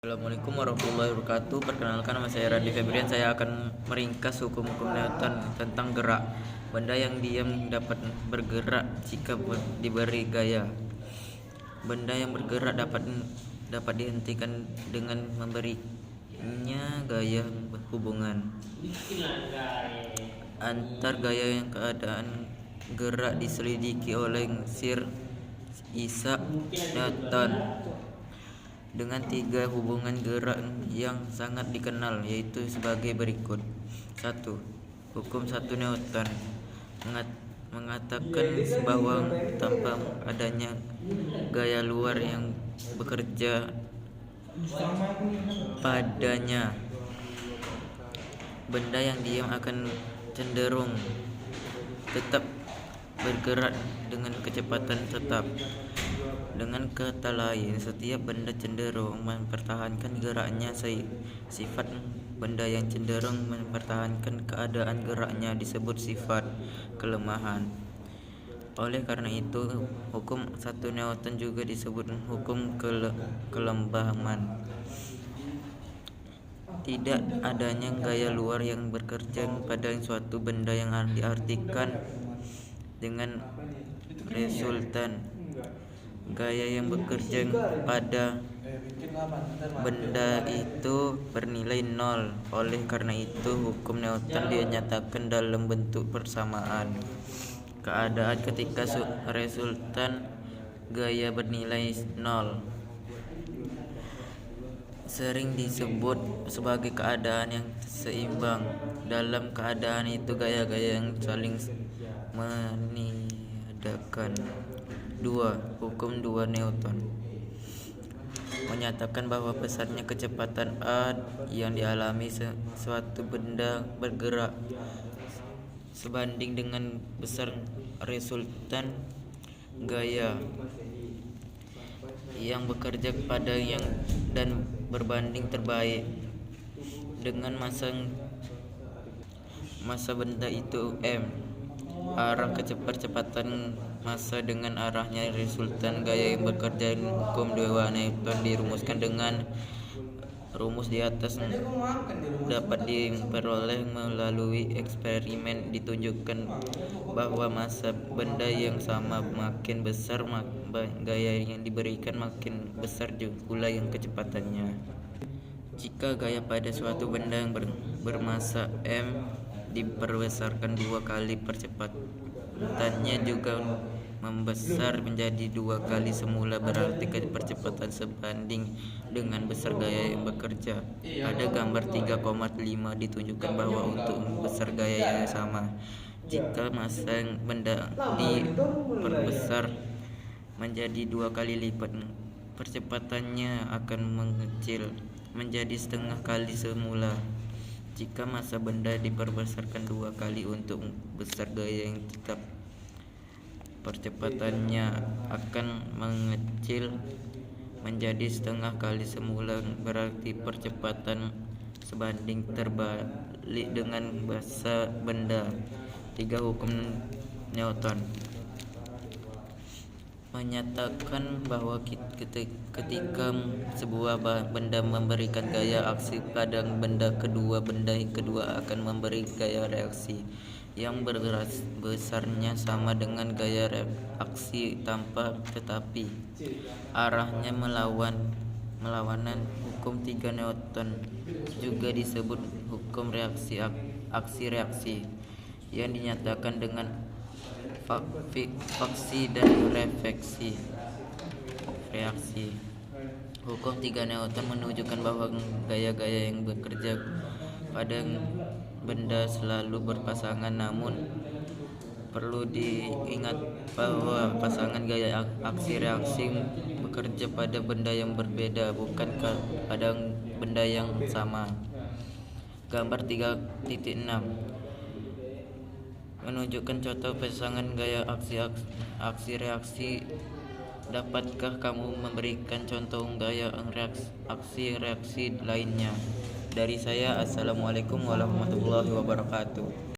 Assalamualaikum warahmatullahi wabarakatuh. Perkenalkan, nama saya Randy Febrian. Saya akan meringkas hukum-hukum Newton tentang gerak. Benda yang diam dapat bergerak jika diberi gaya. Benda yang bergerak dapat dihentikan dengan memberinya gaya hubungan antar gaya yang keadaan gerak diselidiki oleh Sir Isaac Newton dengan 3 hubungan gerak yang sangat dikenal, yaitu sebagai berikut. 1. Hukum 1 Newton mengatakan bahwa tanpa adanya gaya luar yang bekerja padanya, benda yang diam akan cenderung tetap bergerak dengan kecepatan tetap. Dengan kata lain, setiap benda cenderung mempertahankan geraknya. Sifat benda yang cenderung mempertahankan keadaan geraknya disebut sifat kelemahan. Oleh karena itu, hukum 1 Newton juga disebut hukum kelembaman. Tidak adanya gaya luar yang bekerja pada suatu benda yang diartikan dengan resultan. Gaya yang bekerja pada benda itu bernilai 0. Oleh karena itu, hukum Newton dinyatakan dalam bentuk persamaan keadaan ketika resultan gaya bernilai 0 sering disebut sebagai keadaan yang seimbang. Dalam keadaan itu, gaya-gaya yang saling meniadakan. 2. Hukum 2 Newton menyatakan bahwa besarnya kecepatan A yang dialami suatu benda bergerak sebanding dengan besar resultan gaya yang bekerja pada dan berbanding terbalik dengan massa benda itu m. Arah percepatan massa dengan arahnya resultan gaya yang bekerja. Hukum 2 Newton dirumuskan dengan rumus di atas dapat diperoleh melalui eksperimen. Ditunjukkan bahwa massa benda yang sama makin besar, gaya yang diberikan makin besar pula yang kecepatannya. Jika gaya pada suatu benda yang bermassa m diperbesarkan 2 kali, percepatannya juga membesar menjadi 2 kali semula, berarti percepatan sebanding dengan besar gaya yang bekerja. Pada gambar 3,5 ditunjukkan bahwa untuk besar gaya yang sama, jika massa benda diperbesar menjadi 2 kali lipat, percepatannya akan mengecil menjadi setengah kali semula. Jika massa benda diperbesarkan 2 kali untuk besar gaya yang tetap, percepatannya akan mengecil menjadi setengah kali semula, berarti percepatan sebanding terbalik dengan massa benda. 3. Hukum Newton menyatakan bahwa ketika sebuah benda memberikan gaya aksi pada benda kedua akan memberi gaya reaksi yang besarnya sama dengan gaya reaksi tetapi arahnya melawanan. Hukum 3 Newton juga disebut hukum aksi-reaksi yang dinyatakan dengan faksi dan reaksi. Hukum 3 Newton menunjukkan bahwa gaya-gaya yang bekerja pada benda selalu berpasangan, namun perlu diingat bahwa pasangan gaya aksi-reaksi bekerja pada benda yang berbeda, bukan pada benda yang sama. Gambar 3.6 menunjukkan contoh pasangan gaya aksi-reaksi. Dapatkah kamu memberikan contoh gaya aksi-reaksi lainnya? Dari saya, Assalamualaikum warahmatullahi wabarakatuh.